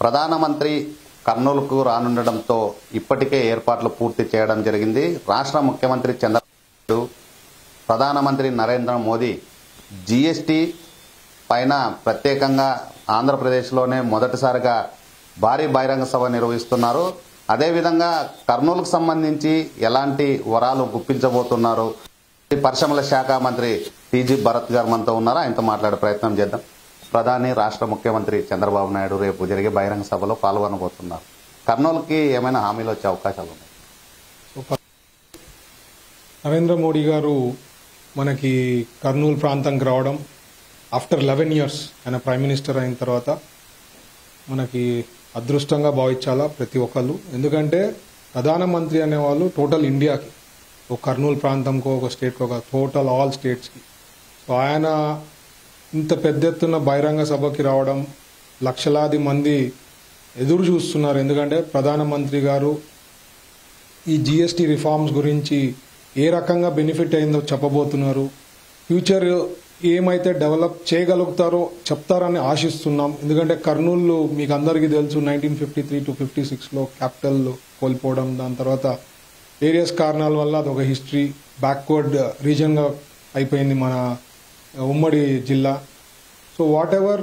ప్రధానమంత్రి కర్నూలుకు రానుండడంతో ఇప్పటికే ఏర్పాట్లు పూర్తి చేయడం జరిగింది. రాష్ట్ర ముఖ్యమంత్రి చంద్రబాబు, ప్రధానమంత్రి నరేంద్ర మోదీ జీఎస్టీ పైన ప్రత్యేకంగా ఆంధ్రప్రదేశ్లోనే మొదటిసారిగా భారీ బహిరంగ సభ నిర్వహిస్తున్నారు. అదేవిధంగా కర్నూలుకు సంబంధించి ఎలాంటి వరాలు గుప్పించబోతున్నారు, పరిశ్రమల శాఖ మంత్రి టీజీ భరత్ గారు మనతో ఉన్నారు. ఆయనతో మాట్లాడే ప్రయత్నం చేద్దాం. ప్రధాని, రాష్ట్ర ముఖ్యమంత్రి చంద్రబాబు నాయుడు రేపు జరిగే బహిరంగ సభలో పాల్గొనబోతున్నారు. కర్నూలుకి ఏమైనా హామీలు వచ్చే అవకాశాలు ఉన్నాయి? నరేంద్ర మోడీ గారు మనకి కర్నూలు ప్రాంతంకి రావడం ఆఫ్టర్ 11 years ఆయన ప్రైమ్ మినిస్టర్ అయిన తర్వాత మనకి అదృష్టంగా భావించాలా ప్రతి ఒక్కళ్ళు. ఎందుకంటే ప్రధానమంత్రి అనేవాళ్ళు టోటల్ ఇండియాకి, ఒక కర్నూలు ప్రాంతంకో ఒక స్టేట్కో ఒక టోటల్ ఆల్ స్టేట్స్కి. సో ఆయన ఇంత పెద్ద ఎత్తున బహిరంగ సభకి రావడం లక్షలాది మంది ఎదురు చూస్తున్నారు. ఎందుకంటే ప్రధానమంత్రి గారు ఈ జీఎస్టీ రిఫార్మ్స్ గురించి ఏ రకంగా బెనిఫిట్ అయిందో చెప్పబోతున్నారు. ఫ్యూచర్ ఏమైతే డెవలప్ చేయగలుగుతారో చెప్తారని ఆశిస్తున్నాం. ఎందుకంటే కర్నూలు మీకు అందరికీ తెలుసు 1953 to 56లో క్యాపిటల్ కోల్పోవడం, దాని తర్వాత వేరియస్ కారణాల వల్ల అదొక హిస్టరీ బ్యాక్వర్డ్ రీజన్గా అయిపోయింది మన ఉమ్మడి జిల్లా. సో వాట్ ఎవర్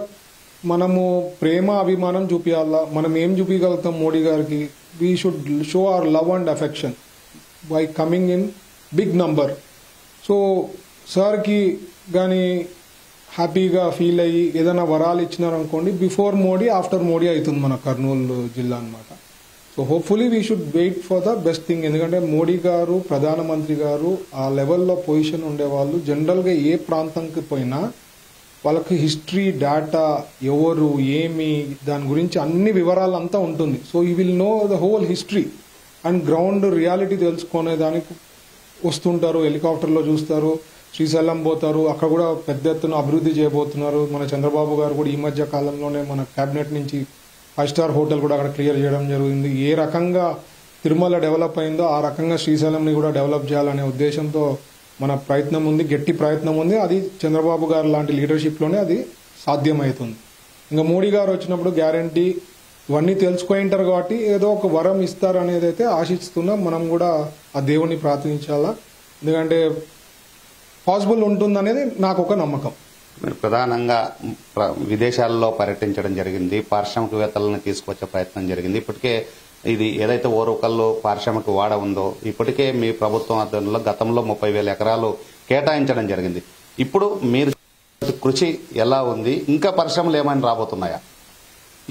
మనము ప్రేమ అభిమానం చూపించాలా, మనం ఏం చూపించగలుగుతాం మోడీ గారికి? We should show our love and affection by coming in big number. So సార్కి కానీ హ్యాపీగా ఫీల్ అయ్యి ఏదైనా వరాలు ఇచ్చినారనుకోండి, బిఫోర్ మోడీ ఆఫ్టర్ మోడీ అవుతుంది మన కర్నూలు జిల్లా అనమాట. So hopefully we should wait for the best thing. ఎందుకంటే మోడీ గారు, ప్రధానమంత్రి గారు ఆ లెవెల్లో పొజిషన్ ఉండేవాళ్ళు జనరల్గా ఏ ప్రాంతంకి పోయినా వాళ్ళకి హిస్టరీ, డేటా, ఎవరు ఏమి దాని గురించి అన్ని వివరాలు అంతా ఉంటుంది. So you will know the whole history and ground reality తెలుసుకునే దానికి వస్తుంటారు. హెలికాప్టర్లో చూస్తారు, శ్రీశైలం పోతారు, అక్కడ కూడా పెద్ద ఎత్తున అభివృద్ధి చేయబోతున్నారు. మన చంద్రబాబు గారు కూడా ఈ మధ్య కాలంలోనే మన కేబినెట్ నుంచి 5 star హోటల్ కూడా అక్కడ క్లియర్ చేయడం జరిగింది. ఏ రకంగా తిరుమల డెవలప్ అయిందో ఆ రకంగా శ్రీశైలంని కూడా డెవలప్ చేయాలనే ఉద్దేశంతో మన ప్రయత్నం ఉంది, గట్టి ప్రయత్నం ఉంది. అది చంద్రబాబు గారు లాంటి లీడర్షిప్లోనే అది సాధ్యమవుతుంది. ఇంకా మోడీ గారు వచ్చినప్పుడు గ్యారంటీ ఇవన్నీ తెలుసుకుంటారు కాబట్టి ఏదో ఒక వరం ఇస్తారు అనేది అయితే ఆశిస్తున్నాం. మనం కూడా ఆ దేవుణ్ణి ప్రార్థించాలా, ఎందుకంటే పాసిబుల్ ఉంటుందనేది నాకు ఒక నమ్మకం. మీరు ప్రధానంగా విదేశాల్లో పర్యటించడం జరిగింది, పారిశ్రామికవేత్తలను తీసుకొచ్చే ప్రయత్నం జరిగింది. ఇప్పటికే ఇది ఏదైతే ఓరుకల్లు పారిశ్రామిక వాడ ఉందో ఇప్పటికే మీ ప్రభుత్వం ఆధ్వర్యంలో గతంలో 30,000 ఎకరాలు కేటాయించడం జరిగింది. ఇప్పుడు మీరు కృషి ఎలా ఉంది? ఇంకా పరిశ్రమలు ఏమైనా రాబోతున్నాయా?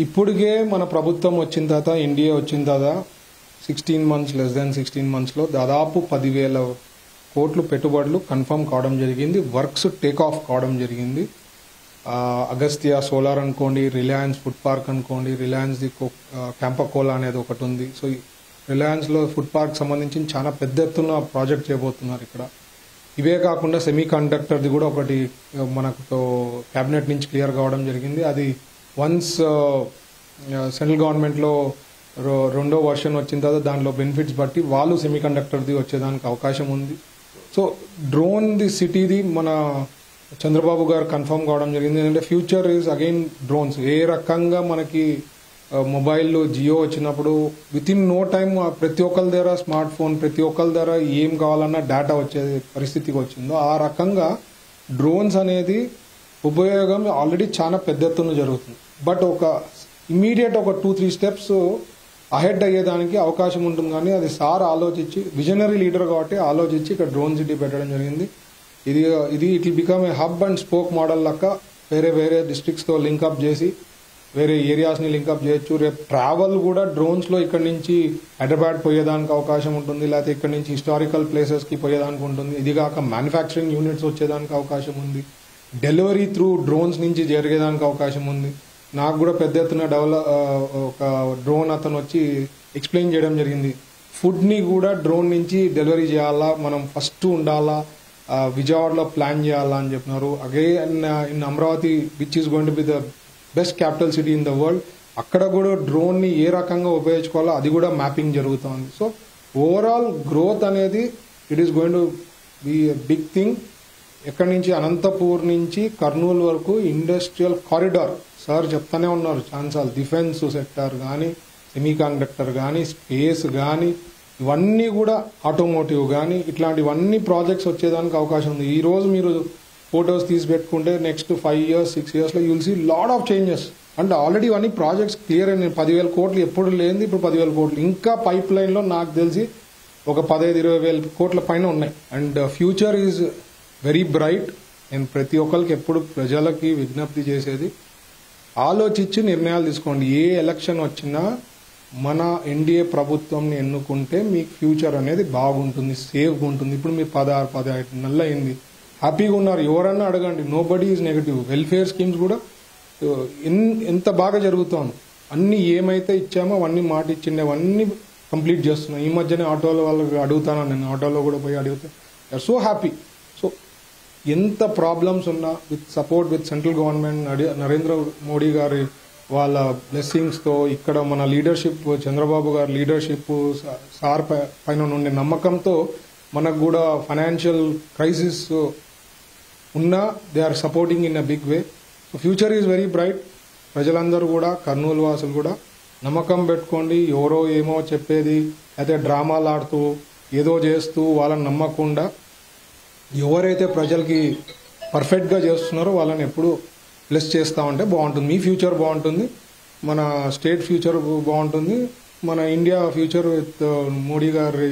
ఇప్పటికే మన ప్రభుత్వం వచ్చిన తర్వాత, ఇండియా వచ్చిన తర్వాత 16 months, less than 16 monthsలో దాదాపు 10,000 కోట్లు పెట్టుబడులు కన్ఫర్మ్ కావడం జరిగింది. వర్క్స్ టేక్ ఆఫ్ కావడం జరిగింది. అగస్త్య సోలార్ అనుకోండి, రిలయన్స్ ఫుడ్ పార్క్ అనుకోండి, రిలయన్స్ ది క్యాంపకోలా అనేది ఒకటి ఉంది. సో రిలయన్స్లో ఫుడ్ పార్క్ సంబంధించి చాలా పెద్ద ఎత్తున ప్రాజెక్ట్ చేయబోతున్నారు ఇక్కడ. ఇవే కాకుండా సెమీ కండక్టర్ది కూడా ఒకటి మనకు క్యాబినెట్ నుంచి క్లియర్ కావడం జరిగింది. అది వన్స్ సెంట్రల్ గవర్నమెంట్లో రెండో వర్షన్ వచ్చిన తర్వాత దానిలో బెనిఫిట్స్ బట్టి వాళ్ళు సెమీ కండక్టర్ది వచ్చేదానికి అవకాశం ఉంది. సో డ్రోన్ ది సిటీది మన చంద్రబాబు గారు కన్ఫర్మ్ కావడం జరిగింది. ఎందుకంటే ఫ్యూచర్ ఈజ్ అగైన్ డ్రోన్స్. ఏ రకంగా మనకి మొబైల్లో జియో వచ్చినప్పుడు విత్ ఇన్ నో టైమ్ ప్రతి ఒక్కరి దగ్గర స్మార్ట్ ఫోన్, ప్రతి ఒక్కరి దగ్గర ఏం కావాలన్నా డేటా వచ్చే పరిస్థితికి వచ్చిందో ఆ రకంగా డ్రోన్స్ అనేది ఉపయోగం ఆల్రెడీ చాలా పెద్ద ఎత్తున జరుగుతుంది. బట్ ఒక ఇమీడియట్ ఒక 2-3 steps అహెడ్ అయ్యేదానికి అవకాశం ఉంటుంది. కానీ అది సార్ ఆలోచించి, విజనరీ లీడర్ కాబట్టి ఆలోచించి ఇక్కడ డ్రోన్ సిటీ పెట్టడం జరిగింది. ఇది it will become a hub and spoke model లెక్క వేరే డిస్ట్రిక్ట్స్తో లింకప్ చేసి వేరే ఏరియాస్ని లింకప్ చేయొచ్చు. రేపు ట్రావెల్ కూడా డ్రోన్స్లో ఇక్కడ నుంచి హైదరాబాద్ పోయేదానికి అవకాశం ఉంటుంది, లేకపోతే ఇక్కడ నుంచి హిస్టారికల్ ప్లేసెస్కి పోయేదానికి ఉంటుంది. ఇది కాక మ్యానుఫ్యాక్చరింగ్ యూనిట్స్ వచ్చేదానికి అవకాశం ఉంది. డెలివరీ త్రూ డ్రోన్స్ నుంచి జరిగేదానికి అవకాశం ఉంది. నాకు కూడా పెద్ద ఎత్తున ఒక డ్రోన్ అతను వచ్చి ఎక్స్ప్లెయిన్ చేయడం జరిగింది. ఫుడ్ని కూడా డ్రోన్ నుంచి డెలివరీ చేయాలా, మనం ఫస్ట్ ఉండాలా, విజయవాడలో ప్లాన్ చేయాలా అని చెప్పినారు. Again in Amaravati which is going to be the best capital city in the world, అక్కడ కూడా డ్రోన్ని ఏ రకంగా ఉపయోగించుకోవాలో అది కూడా మ్యాపింగ్ జరుగుతుంది. సో ఓవరాల్ గ్రోత్ అనేది it is going to be a big thing. ఎక్కడి నుంచి అనంతపూర్ నుంచి కర్నూలు వరకు ఇండస్ట్రియల్ కారిడార్ సార్ చెప్తానే ఉన్నారు ఛాన్సాలు. డిఫెన్స్ సెక్టర్ కానీ, సెమీ కండక్టర్ కానీ, స్పేస్ కానీ, ఇవన్నీ కూడా ఆటోమోటివ్ కానీ ఇట్లాంటివన్నీ ప్రాజెక్ట్స్ వచ్చేదానికి అవకాశం ఉంది. ఈ రోజు మీరు ఫొటోస్ తీసి పెట్టుకుంటే నెక్స్ట్ 5 years 6 years లో you'll see lot of changes. అంటే ఆల్రెడీ ఇవన్నీ ప్రాజెక్ట్స్ క్లియర్ అయిన 10,000 కోట్లు ఎప్పుడు లేనిది ఇప్పుడు 10,000 కోట్లు. ఇంకా పైప్ లైన్ లో నాకు తెలిసి ఒక 15,000-20,000 కోట్ల పైన ఉన్నాయి. And future is very bright. నేను ప్రతి ఒక్కరికి ఎప్పుడు ప్రజలకి విజ్ఞప్తి చేసేది, ఆలోచించి నిర్ణయాలు తీసుకోండి. ఏ ఎలక్షన్ వచ్చినా మన ఎన్డీఏ ప్రభుత్వంని ఎన్నుకుంటే మీకు ఫ్యూచర్ అనేది బాగుంటుంది, సేఫ్గా ఉంటుంది. ఇప్పుడు మీరు 16-17 నెలలు అయింది, హ్యాపీగా ఉన్నారు. ఎవరన్నా అడగండి, nobody is negative. Welfare schemes కూడా ఎంత బాగా జరుగుతోంది. అన్ని ఏమైతే ఇచ్చామో అవన్నీ మాట ఇచ్చిండే అవన్నీ కంప్లీట్ చేస్తున్నాం. ఈ మధ్యనే ఆటోలో వాళ్ళకి అడుగుతాను, నేను ఆటోలో కూడా పోయి అడిగితే they are so happy. So ఎంత ప్రాబ్లమ్స్ ఉన్నా with support with central government, Narendra Modi గారి వాళ్ళ బ్లెస్సింగ్స్ తో, ఇక్కడ మన లీడర్షిప్, చంద్రబాబు గారి లీడర్షిప్, సార్ పైన ఉండే నమ్మకంతో మనకు కూడా ఫైనాన్షియల్ క్రైసిస్ ఉన్నా they are supporting in a big way. So future is very bright. ప్రజలందరూ కూడా, కర్నూలు వాసులు కూడా నమ్మకం పెట్టుకోండి. ఎవరో ఏమో చెప్పేది అయితే డ్రామాలు ఆడుతూ ఏదో చేస్తూ వాళ్ళని నమ్మకుండా ఎవరైతే ప్రజలకి పర్ఫెక్ట్గా చేస్తున్నారో వాళ్ళని ఎప్పుడు ప్లస్ చేస్తూ ఉంటే బాగుంటుంది. మీ ఫ్యూచర్ బాగుంటుంది, మన స్టేట్ ఫ్యూచర్ బాగుంటుంది, మన ఇండియా ఫ్యూచర్ విత్ మోడీ గారి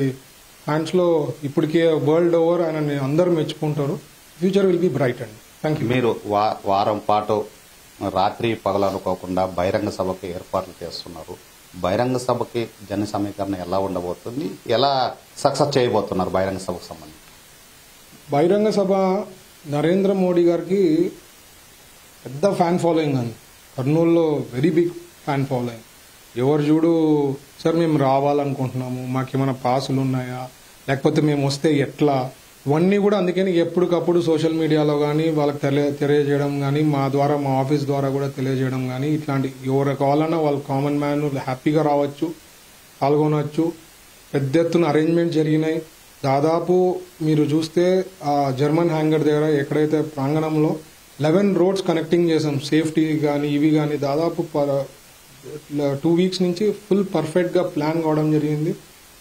హ్యాండ్స్లో ఇప్పటికే వరల్డ్ ఓవర్ ఆయన అందరూ మెచ్చుకుంటారు. ఫ్యూచర్ విల్ బి బ్రైట్ అండి. Thank you. మీరు వారం పాటు రాత్రి పగలనుకోకుండా బహిరంగ సభకి ఏర్పాట్లు చేస్తున్నారు. బహిరంగ సభకి జన సమీకరణ ఎలా ఉండబోతుంది, ఎలా సక్సెస్ చేయబోతున్నారు బహిరంగ సభకు సంబంధించి? బహిరంగ సభ నరేంద్ర మోడీ గారికి పెద్ద ఫ్యాన్ ఫాలోయింగ్ అండి. కర్నూలులో వెరీ బిగ్ ఫ్యాన్ ఫాలోయింగ్. ఎవరు చూడు సార్ మేము రావాలనుకుంటున్నాము, మాకేమైనా పాసులు ఉన్నాయా, లేకపోతే మేము వస్తే ఎట్లా, ఇవన్నీ కూడా అందుకని ఎప్పటికప్పుడు సోషల్ మీడియాలో కానీ వాళ్ళకి తెలియజేయడం కానీ, మా ద్వారా మా ఆఫీస్ ద్వారా కూడా తెలియజేయడం కానీ, ఇట్లాంటి ఎవరు కావాలన్నా వాళ్ళు కామన్ మ్యాన్ హ్యాపీగా రావచ్చు, పాల్గొనవచ్చు. పెద్ద ఎత్తున అరేంజ్మెంట్ జరిగినాయి. దాదాపు మీరు చూస్తే ఆ జర్మన్ హ్యాంగర్ దగ్గర ఎక్కడైతే ప్రాంగణంలో 11 రోడ్స్ కనెక్టింగ్ చేసాం. సేఫ్టీ కానీ ఇవి కానీ దాదాపు 2 weeks నుంచి ఫుల్ పర్ఫెక్ట్గా ప్లాన్ కావడం జరిగింది.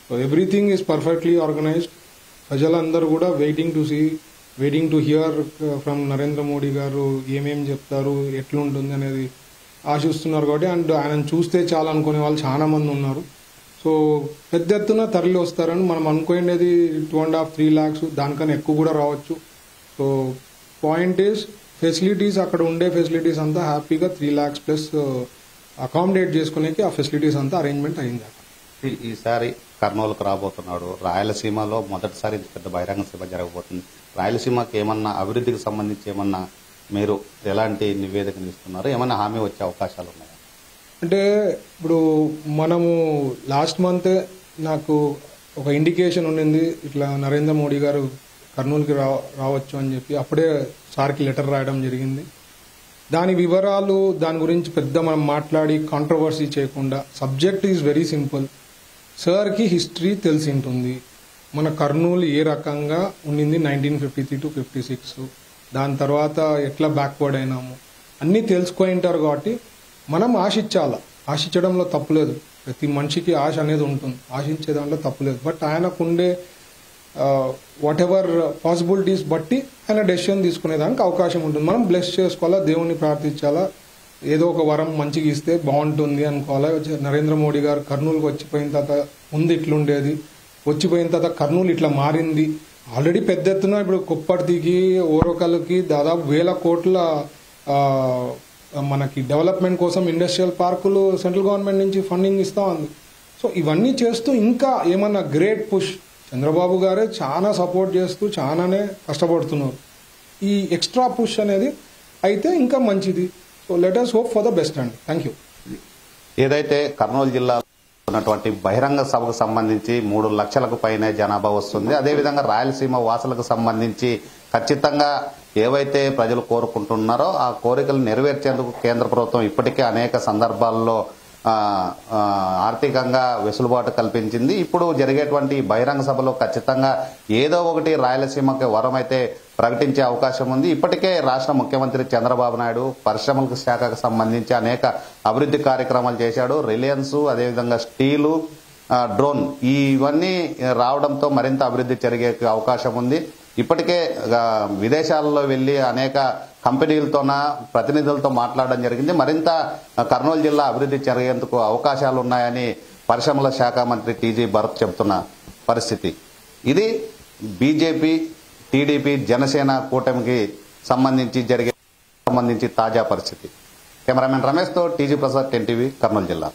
So everything is perfectly organised. ప్రజలందరూ కూడా waiting to hear from Narendra Modi గారు ఏమేమి చెప్తారు, ఎట్లుంటుంది అనేది ఆశిస్తున్నారు. కాబట్టి అండ్ ఆయనను చూస్తే చాలా అనుకునే వాళ్ళు చాలా మంది ఉన్నారు. సో పెద్ద ఎత్తున తరలి వస్తారని మనం అనుకునేది 2.5-3 lakhs, దానికన్నా ఎక్కువ కూడా రావచ్చు. సో పాయింట్ ఈజ్ ఫెసిలిటీస్, అక్కడ ఉండే ఫెసిలిటీస్ అంతా హ్యాపీగా 3 lakhs ప్లస్ అకామిడేట్ చేసుకునేకి ఆ ఫెసిలిటీస్ అంతా అరేంజ్మెంట్ అయింది. ఈసారి కర్నూలుకు రాబోతున్నాడు. రాయలసీమలో మొదటిసారి పెద్ద బహిరంగ సభ జరగబోతుంది. రాయలసీమకి ఏమన్నా అభివృద్ధికి సంబంధించి ఏమన్నా మీరు ఎలాంటి నివేదికను ఇస్తున్నారు, ఏమన్నా హామీ వచ్చే అవకాశాలు ఉన్నాయా? అంటే ఇప్పుడు మనము లాస్ట్ మంత్ నాకు ఒక ఇండికేషన్ ఉండింది, ఇట్లా నరేంద్ర మోడీ గారు కర్నూలుకి రావచ్చు అని చెప్పి. అప్పుడే సార్కి లెటర్ రాయడం జరిగింది. దాని వివరాలు, దాని గురించి పెద్ద మనం మాట్లాడి కాంట్రవర్సీ చేయకుండా, సబ్జెక్ట్ ఈజ్ వెరీ సింపుల్. సార్కి హిస్టరీ తెలిసి ఉంటుంది. మన కర్నూలు ఏ రకంగా ఉండింది 1953 to 56, దాని తర్వాత ఎట్లా బ్యాక్వర్డ్ అయినాము అన్నీ తెలుసుకొని ఉంటారు. కాబట్టి మనం ఆశించడంలో తప్పులేదు. ప్రతి మనిషికి ఆశ అనేది ఉంటుంది, ఆశించే దాంట్లో తప్పులేదు. బట్ ఆయనకుండే వాట్ ఎవర్ పాసిబిలిటీస్ బట్టి ఆయన డెసిషన్ తీసుకునేదానికి అవకాశం ఉంటుంది. మనం బ్లెస్ చేసుకోవాలా, దేవుణ్ణి ప్రార్థించాలా, ఏదో ఒక వరం మంచిగా ఇస్తే బాగుంటుంది అనుకోవాలా. నరేంద్ర మోడీ గారు కర్నూలుకి వచ్చిపోయిన తర్వాత ముందు ఇట్లుండేది, వచ్చిపోయిన తర్వాత కర్నూలు ఇట్లా మారింది. ఆల్రెడీ పెద్ద ఎత్తున ఇప్పుడు కుప్పర్తికి, ఓరకల్కి దాదాపు 1,000 కోట్ల మనకి డెవలప్మెంట్ కోసం ఇండస్ట్రియల్ పార్కులు సెంట్రల్ గవర్నమెంట్ నుంచి ఫండింగ్ ఇస్తా ఉంది. సో ఇవన్నీ చేస్తూ ఇంకా ఏమన్నా గ్రేట్ పుష్, చంద్రబాబు గారే చాలా సపోర్ట్ చేస్తూ చాలానే కష్టపడుతున్నారు. ఈ ఎక్స్ట్రా పుష్ అనేది అయితే ఇంకా మంచిది. So let us hope for the best అండి. Thank you. ఏదైతే కర్నూలు జిల్లాలో ఉన్నటువంటి బహిరంగ సభకు సంబంధించి 3 లక్షలకు పైనే జనాభా వస్తుంది. అదేవిధంగా రాయలసీమ వాసులకు సంబంధించి ఖచ్చితంగా ఏవైతే ప్రజలు కోరుకుంటున్నారో ఆ కోరికలు నెరవేర్చేందుకు కేంద్ర ప్రభుత్వం ఇప్పటికే అనేక సందర్భాల్లో ఆర్థికంగా వెసులుబాటు కల్పించింది. ఇప్పుడు జరిగేటువంటి బహిరంగ సభలో ఖచ్చితంగా ఏదో ఒకటి రాయలసీమకి వరం అయితే ప్రకటించే అవకాశం ఉంది. ఇప్పటికే రాష్ట్ర ముఖ్యమంత్రి చంద్రబాబు నాయుడు పరిశ్రమలకు శాఖకు సంబంధించి అనేక అభివృద్ధి కార్యక్రమాలు చేశాడు. రిలయన్స్, అదేవిధంగా స్టీలు, డ్రోన్ ఇవన్నీ రావడంతో మరింత అభివృద్ధి జరిగే అవకాశం ఉంది. ఇప్పటికే విదేశాలలో వెళ్లి అనేక కంపెనీలతోన ప్రతినిధులతో మాట్లాడడం జరిగింది. మరింత కర్నూలు జిల్లా అభివృద్ధి జరిగేందుకు అవకాశాలు ఉన్నాయని పరిశ్రమల శాఖ మంత్రి టీజీ భరత్ చెబుతున్న పరిస్థితి. ఇది బీజేపీ, టీడీపీ, జనసేన కూటమికి సంబంధించి తాజా పరిస్థితి. కెమెరామెన్ రమేష్తో టీజీ ప్రసాద్, 10 టీవీ, కర్నూలు జిల్లా.